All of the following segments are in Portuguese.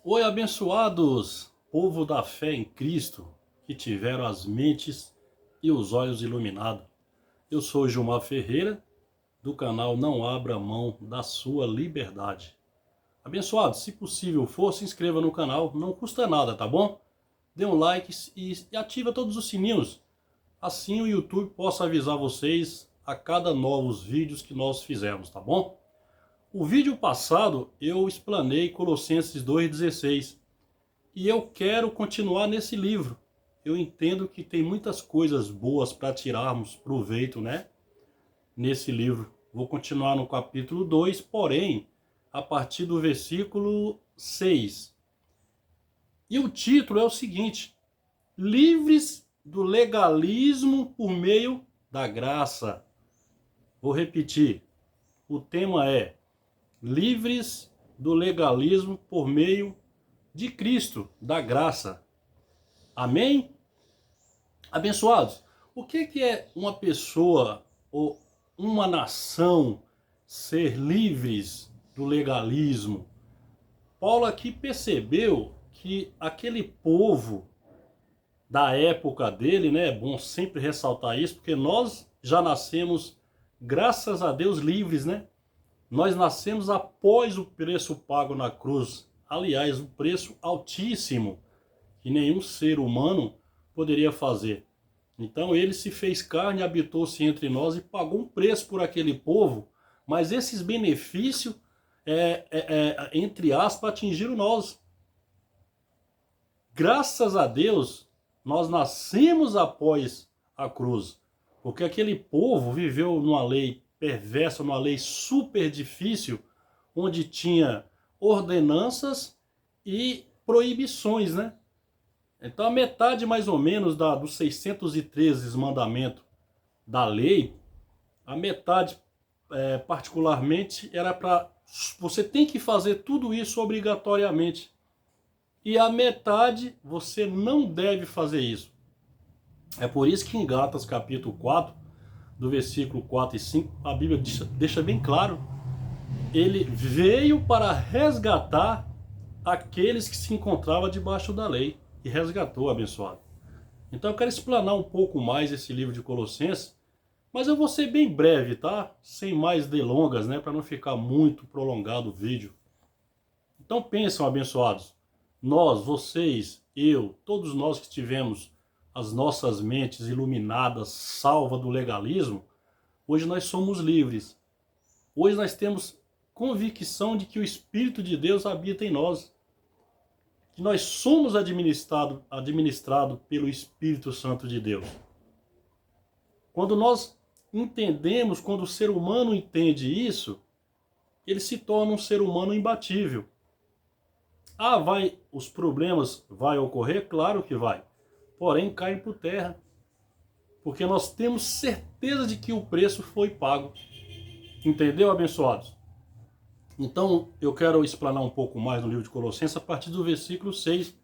Oi, abençoados, povo da fé em Cristo, que tiveram as mentes e os olhos iluminados. Eu sou Gilmar Ferreira, do canal Não Abra Mão da Sua Liberdade. Abençoados, se possível for, se inscreva no canal, não custa nada, tá bom? Dê um like e ativa todos os sininhos. Assim o YouTube possa avisar vocês a cada novos vídeos que nós fizermos, tá bom? O vídeo passado eu explanei Colossenses 2,16 e eu quero continuar nesse livro. Eu entendo que tem muitas coisas boas para tirarmos proveito, né? Nesse livro. Vou continuar no capítulo 2, porém, a partir do versículo 6. E o título é o seguinte: livres do legalismo por meio da graça. Vou repetir. O tema é livres do legalismo por meio de Cristo, da graça. Amém? Abençoados, o que é uma pessoa ou uma nação ser livres do legalismo? Paulo aqui percebeu que aquele povo da época dele, né, é bom sempre ressaltar isso, porque nós já nascemos, graças a Deus, livres, né? Nós nascemos após o preço pago na cruz. Aliás, um preço altíssimo que nenhum ser humano poderia fazer. Então ele se fez carne, habitou-se entre nós e pagou um preço por aquele povo. Mas esses benefícios, entre aspas, atingiram nós. Graças a Deus, nós nascemos após a cruz. Porque aquele povo viveu numa lei perversa, uma lei super difícil, onde tinha ordenanças e proibições, né? Então a metade mais ou menos dos 613 mandamentos da lei, a metade particularmente era para você tem que fazer tudo isso obrigatoriamente. E a metade você não deve fazer isso. É por isso que em Gálatas capítulo 4, do versículo 4 e 5, a Bíblia deixa bem claro, ele veio para resgatar aqueles que se encontravam debaixo da lei, e resgatou, abençoado. Então eu quero explanar um pouco mais esse livro de Colossenses, mas eu vou ser bem breve, tá? Sem mais delongas, né? Para não ficar muito prolongado o vídeo. Então pensam, abençoados, nós, vocês, eu, todos nós que tivemos as nossas mentes iluminadas, salva do legalismo, hoje nós somos livres. Hoje nós temos convicção de que o Espírito de Deus habita em nós. Que nós somos administrado pelo Espírito Santo de Deus. Quando nós entendemos, quando o ser humano entende isso, ele se torna um ser humano imbatível. Os problemas vai ocorrer? Claro que vai. Porém, caem por terra. Porque nós temos certeza de que o preço foi pago. Entendeu, abençoados? Então, eu quero explanar um pouco mais no livro de Colossenses a partir do versículo 6.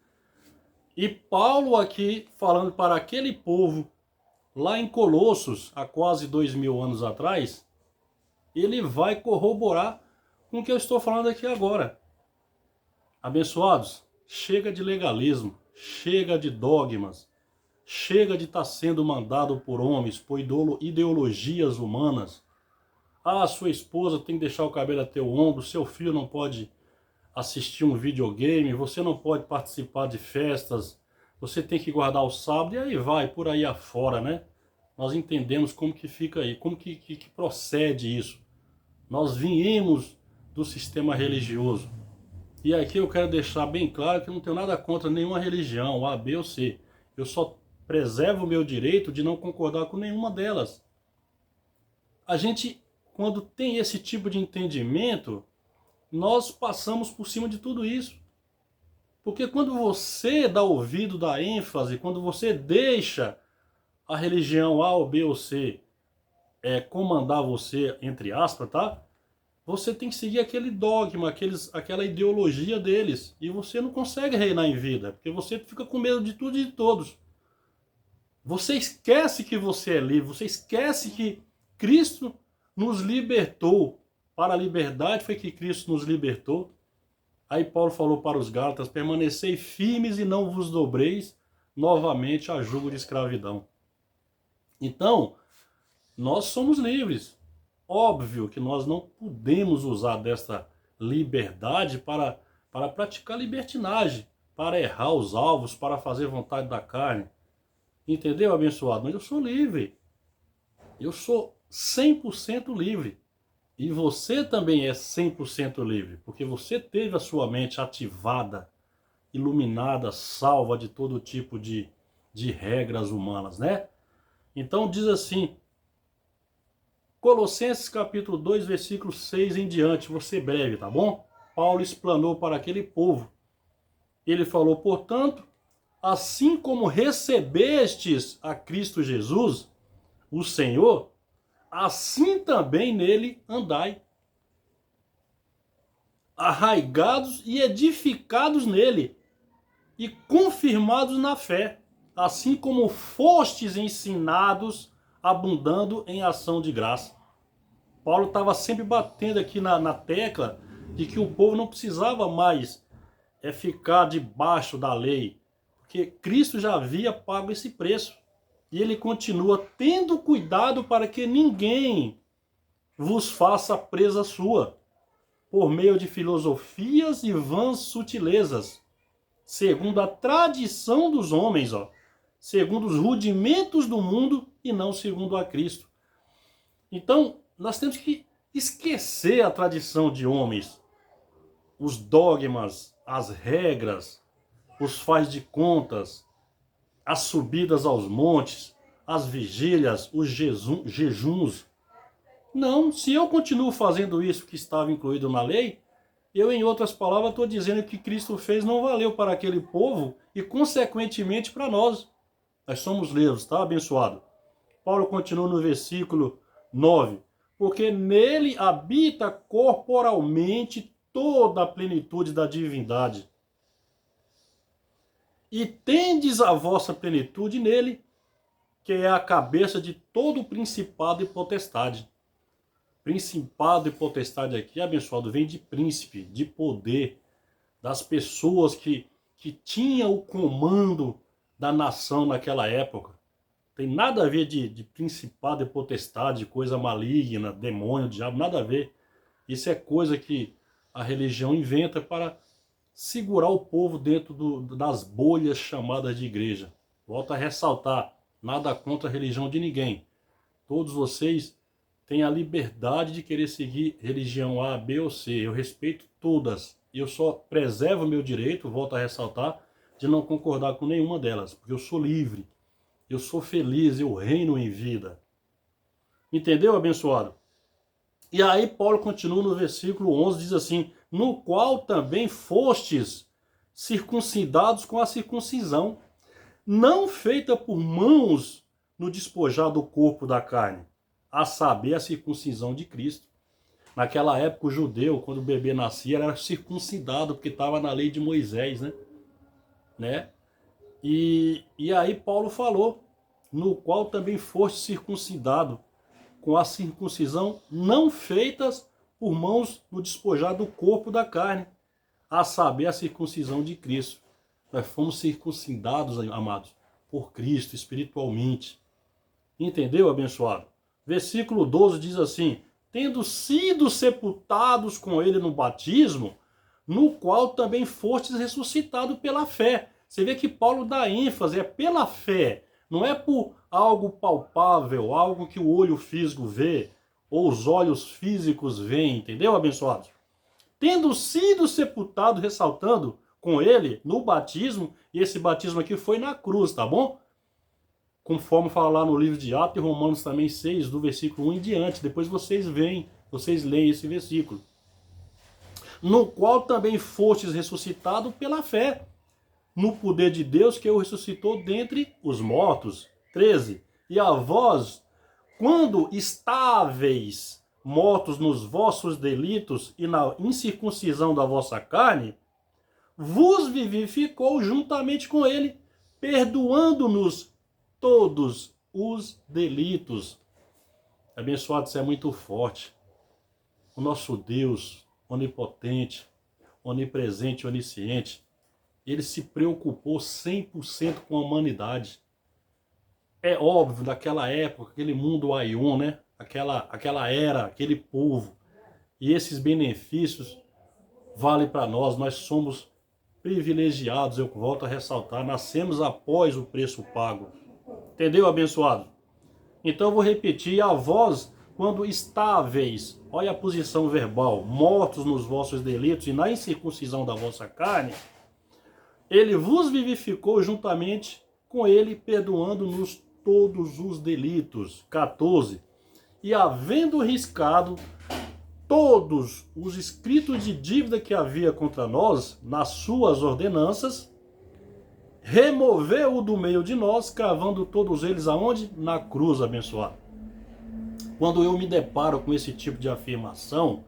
E Paulo aqui, falando para aquele povo, lá em Colossos, há quase 2000 anos atrás, ele vai corroborar com o que eu estou falando aqui agora. Abençoados, chega de legalismo, chega de dogmas, chega de estar sendo mandado por homens, por ideologias humanas. Sua esposa tem que deixar o cabelo até o ombro, seu filho não pode assistir um videogame, você não pode participar de festas, você tem que guardar o sábado, e aí vai, por aí afora, né? Nós entendemos como que fica aí, como que procede isso. Nós viemos do sistema religioso. E aqui eu quero deixar bem claro que eu não tenho nada contra nenhuma religião, A, B ou C. Eu só preservo o meu direito de não concordar com nenhuma delas. A gente, quando tem esse tipo de entendimento, nós passamos por cima de tudo isso. Porque quando você dá ouvido, dá ênfase, quando você deixa a religião A ou B ou C comandar você, entre aspas, tá? Você tem que seguir aquele dogma, aquela ideologia deles. E você não consegue reinar em vida, porque você fica com medo de tudo e de todos. Você esquece que você é livre, você esquece que Cristo nos libertou. Para a liberdade foi que Cristo nos libertou. Aí Paulo falou para os Gálatas: permanecei firmes e não vos dobreis novamente a jugo de escravidão. Então, nós somos livres. Óbvio que nós não podemos usar dessa liberdade para praticar libertinagem, para errar os alvos, para fazer vontade da carne. Entendeu, abençoado? Mas eu sou livre. Eu sou 100% livre. E você também é 100% livre, porque você teve a sua mente ativada, iluminada, salva de todo tipo de regras humanas, né? Então diz assim, Colossenses capítulo 2, versículo 6 em diante, vou ser breve, tá bom? Paulo explanou para aquele povo. Ele falou, portanto, assim como recebestes a Cristo Jesus, o Senhor, assim também nele andai, arraigados e edificados nele, e confirmados na fé, assim como fostes ensinados, abundando em ação de graça. Paulo estava sempre batendo aqui na tecla de que o povo não precisava mais ficar debaixo da lei, porque Cristo já havia pago esse preço. E ele continua tendo cuidado para que ninguém vos faça presa sua, por meio de filosofias e vãs sutilezas, segundo a tradição dos homens, segundo os rudimentos do mundo e não segundo a Cristo. Então, nós temos que esquecer a tradição de homens, os dogmas, as regras, os faz de contas, as subidas aos montes, as vigílias, os jejuns. Não, se eu continuo fazendo isso que estava incluído na lei, eu, em outras palavras, estou dizendo que Cristo fez não valeu para aquele povo e, consequentemente, para nós. Nós somos livres, tá? Abençoado. Paulo continua no versículo 9. Porque nele habita corporalmente toda a plenitude da divindade. E tendes a vossa plenitude nele, que é a cabeça de todo o principado e potestade. Principado e potestade aqui, abençoado, vem de príncipe, de poder, das pessoas que tinham o comando da nação naquela época. Tem nada a ver de principado e potestade, coisa maligna, demônio, diabo, nada a ver. Isso é coisa que a religião inventa para segurar o povo dentro das bolhas chamadas de igreja. Volto a ressaltar, nada contra a religião de ninguém. Todos vocês têm a liberdade de querer seguir religião A, B ou C. Eu respeito todas. Eu só preservo o meu direito, volto a ressaltar, de não concordar com nenhuma delas, porque eu sou livre, eu sou feliz, eu reino em vida. Entendeu, abençoado? E aí Paulo continua no versículo 11, diz assim, no qual também fostes circuncidados com a circuncisão, não feita por mãos no despojar do corpo da carne, a saber, a circuncisão de Cristo. Naquela época, o judeu, quando o bebê nascia, era circuncidado, porque estava na lei de Moisés, né? E aí Paulo falou, no qual também foste circuncidado, com a circuncisão não feitas por mãos no despojar do corpo da carne, a saber, a circuncisão de Cristo. Nós fomos circuncidados, amados, por Cristo, espiritualmente. Entendeu, abençoado? Versículo 12 diz assim, tendo sido sepultados com ele no batismo, no qual também fostes ressuscitado pela fé. Você vê que Paulo dá ênfase, é pela fé, não é por algo palpável, algo que o olho físico vê, ou os olhos físicos veem, entendeu, abençoados? Tendo sido sepultado, ressaltando, com ele no batismo, e esse batismo aqui foi na cruz, tá bom? Conforme fala lá no livro de Atos e Romanos também 6, do versículo 1 em diante, depois vocês leem esse versículo. No qual também fostes ressuscitado pela fé, no poder de Deus que o ressuscitou dentre os mortos. 13. E a vós, quando estáveis mortos nos vossos delitos e na incircuncisão da vossa carne, vos vivificou juntamente com ele, perdoando-nos todos os delitos. Abençoado, isso é muito forte. O nosso Deus onipotente, onipresente, onisciente, ele se preocupou 100% com a humanidade. É óbvio, daquela época, aquele mundo Aion, né? Aquela era, aquele povo. E esses benefícios valem para nós. Nós somos privilegiados, eu volto a ressaltar. Nascemos após o preço pago. Entendeu, abençoado? Então eu vou repetir. A vós, quando estáveis, olha a posição verbal, mortos nos vossos delitos e na incircuncisão da vossa carne, ele vos vivificou juntamente com ele, perdoando-nos todos os delitos. 14. E havendo riscado todos os escritos de dívida que havia contra nós, nas suas ordenanças, removeu-o do meio de nós, cravando todos eles aonde? Na cruz, abençoado. Quando eu me deparo com esse tipo de afirmação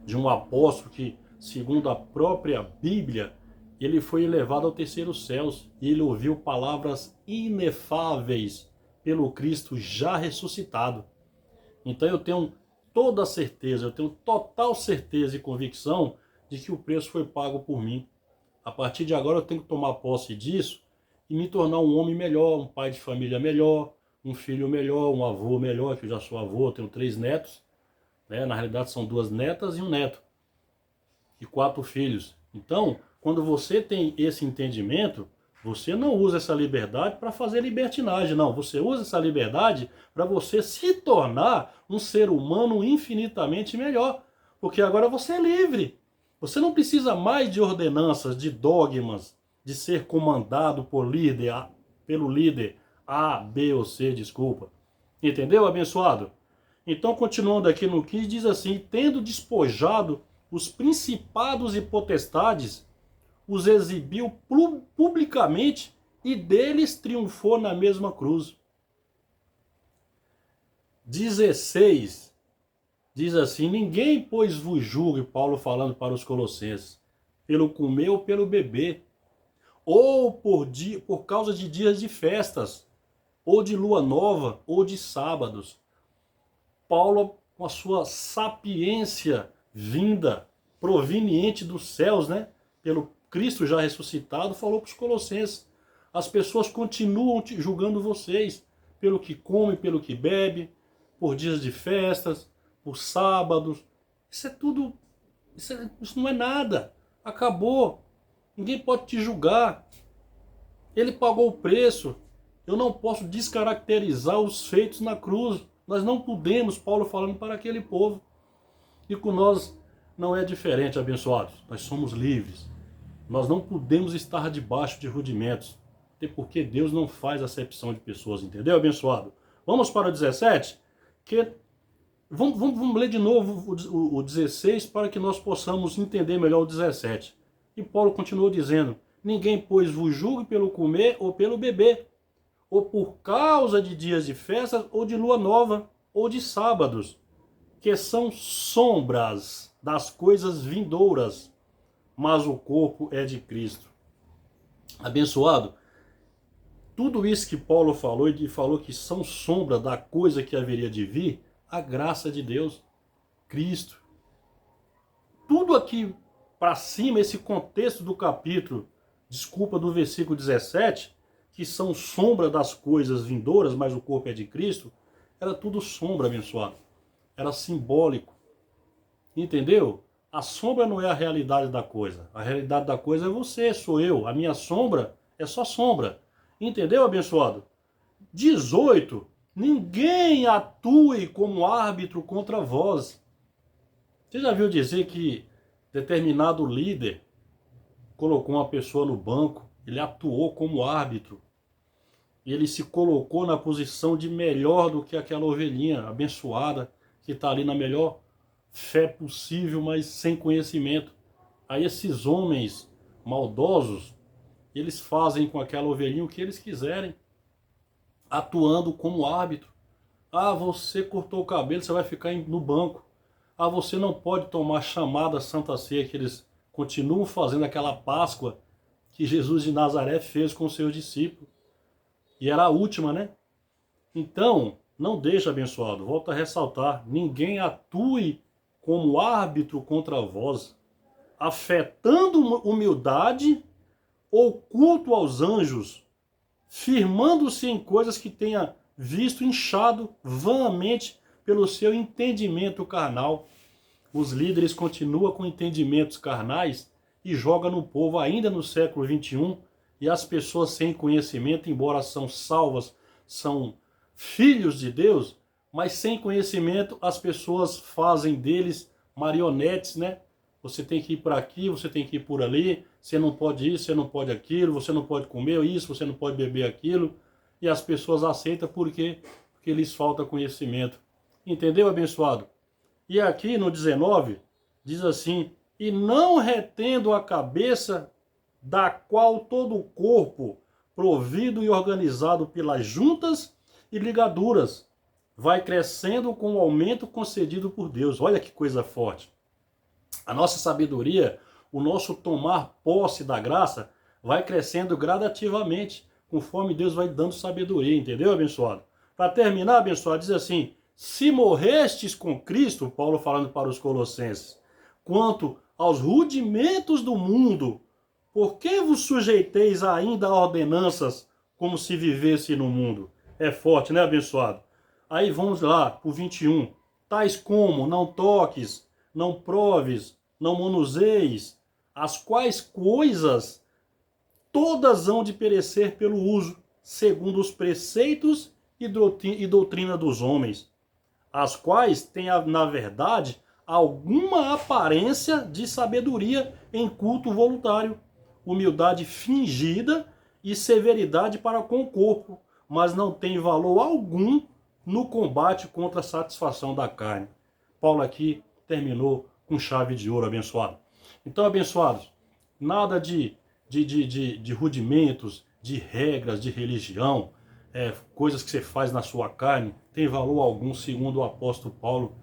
de um apóstolo que, segundo a própria Bíblia, ele foi elevado ao terceiro céu e ele ouviu palavras inefáveis pelo Cristo já ressuscitado. Então eu tenho toda a certeza, eu tenho total certeza e convicção de que o preço foi pago por mim. A partir de agora eu tenho que tomar posse disso e me tornar um homem melhor, um pai de família melhor, um filho melhor, um avô melhor, que eu já sou avô, tenho 3 netos, né? Na realidade são 2 netas e um neto, e 4 filhos. Então, quando você tem esse entendimento, você não usa essa liberdade para fazer libertinagem, não. Você usa essa liberdade para você se tornar um ser humano infinitamente melhor. Porque agora você é livre. Você não precisa mais de ordenanças, de dogmas, de ser comandado pelo líder A, B ou C, desculpa. Entendeu, abençoado? Então, continuando aqui no 15, diz assim: tendo despojado os principados e potestades, os exibiu publicamente e deles triunfou na mesma cruz. 16 diz assim: ninguém, pois, vos julgue, Paulo falando para os colossenses, pelo comer ou pelo beber, ou por causa de dias de festas, ou de lua nova, ou de sábados. Paulo, com a sua sapiência vinda, proveniente dos céus, né, pelo Cristo já ressuscitado, falou para os colossenses: as pessoas continuam julgando vocês pelo que come, pelo que bebe, por dias de festas, por sábados. Isso é tudo, isso não é nada. Acabou. Ninguém pode te julgar. Ele pagou o preço. Eu não posso descaracterizar os feitos na cruz. Nós não podemos, Paulo falando para aquele povo. E com nós não é diferente, abençoados. Nós somos livres. Nós não podemos estar debaixo de rudimentos. Até porque Deus não faz acepção de pessoas, entendeu, abençoado? Vamos para o 17? Vamos ler de novo o 16 para que nós possamos entender melhor o 17. E Paulo continuou dizendo: ninguém, pois, vos julgue pelo comer ou pelo beber, ou por causa de dias de festas, ou de lua nova, ou de sábados, que são sombras das coisas vindouras, mas o corpo é de Cristo. Abençoado, tudo isso que Paulo falou, e falou que são sombra da coisa que haveria de vir, a graça de Deus, Cristo. Tudo aqui para cima, esse contexto do capítulo, do versículo 17, que são sombra das coisas vindouras, mas o corpo é de Cristo, era tudo sombra, abençoado. Era simbólico. Entendeu? A sombra não é a realidade da coisa. A realidade da coisa é você, sou eu. A minha sombra é só sombra. Entendeu, abençoado? 18. Ninguém atue como árbitro contra vós. Você já viu dizer que determinado líder colocou uma pessoa no banco, ele atuou como árbitro. E ele se colocou na posição de melhor do que aquela ovelhinha abençoada que está ali na melhor fé possível, mas sem conhecimento. Aí esses homens maldosos, eles fazem com aquela ovelhinha o que eles quiserem, atuando como árbitro. Ah, você cortou o cabelo, você vai ficar no banco. Ah, você não pode tomar chamada Santa Ceia, que eles continuam fazendo aquela Páscoa que Jesus de Nazaré fez com seus discípulos. E era a última, né? Então, não deixa, abençoado, volto a ressaltar, ninguém atue como árbitro contra vós. afetando humildade ou culto aos anjos, firmando-se em coisas que tenha visto inchado vanamente pelo seu entendimento carnal. Os líderes continuam com entendimentos carnais e jogam no povo ainda no século XXI, e as pessoas sem conhecimento, embora são salvas, são filhos de Deus, mas sem conhecimento as pessoas fazem deles marionetes, né? Você tem que ir por aqui, você tem que ir por ali, você não pode isso, você não pode aquilo, você não pode comer isso, você não pode beber aquilo. E as pessoas aceitam porque lhes falta conhecimento. Entendeu, abençoado? E aqui no 19, diz assim: e não retendo a cabeça, da qual todo o corpo, provido e organizado pelas juntas e ligaduras, vai crescendo com o aumento concedido por Deus. Olha que coisa forte. A nossa sabedoria, o nosso tomar posse da graça, vai crescendo gradativamente, conforme Deus vai dando sabedoria, entendeu, abençoado? Para terminar, abençoado, diz assim: se morrestes com Cristo, Paulo falando para os colossenses, quanto aos rudimentos do mundo, por que vos sujeiteis ainda a ordenanças como se vivesse no mundo? É forte, né, abençoado? Aí vamos lá, para o 21. Tais como: não toques, não proves, não manuseis, as quais coisas todas hão de perecer pelo uso, segundo os preceitos e doutrina dos homens, as quais têm, na verdade, alguma aparência de sabedoria em culto voluntário, humildade fingida e severidade para com o corpo, mas não tem valor algum no combate contra a satisfação da carne. Paulo aqui terminou com chave de ouro, abençoado. Então, abençoados, nada de rudimentos, de regras, de religião, coisas que você faz na sua carne, tem valor algum, segundo o apóstolo Paulo.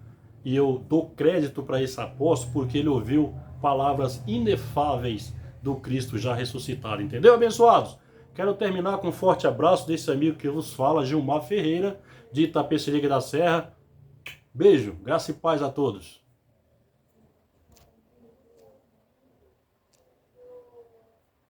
E eu dou crédito para esse apóstolo porque ele ouviu palavras inefáveis do Cristo já ressuscitado. Entendeu, abençoados? Quero terminar com um forte abraço desse amigo que vos fala, Gilmar Ferreira, de Itapecerica da Serra. Beijo, graça e paz a todos.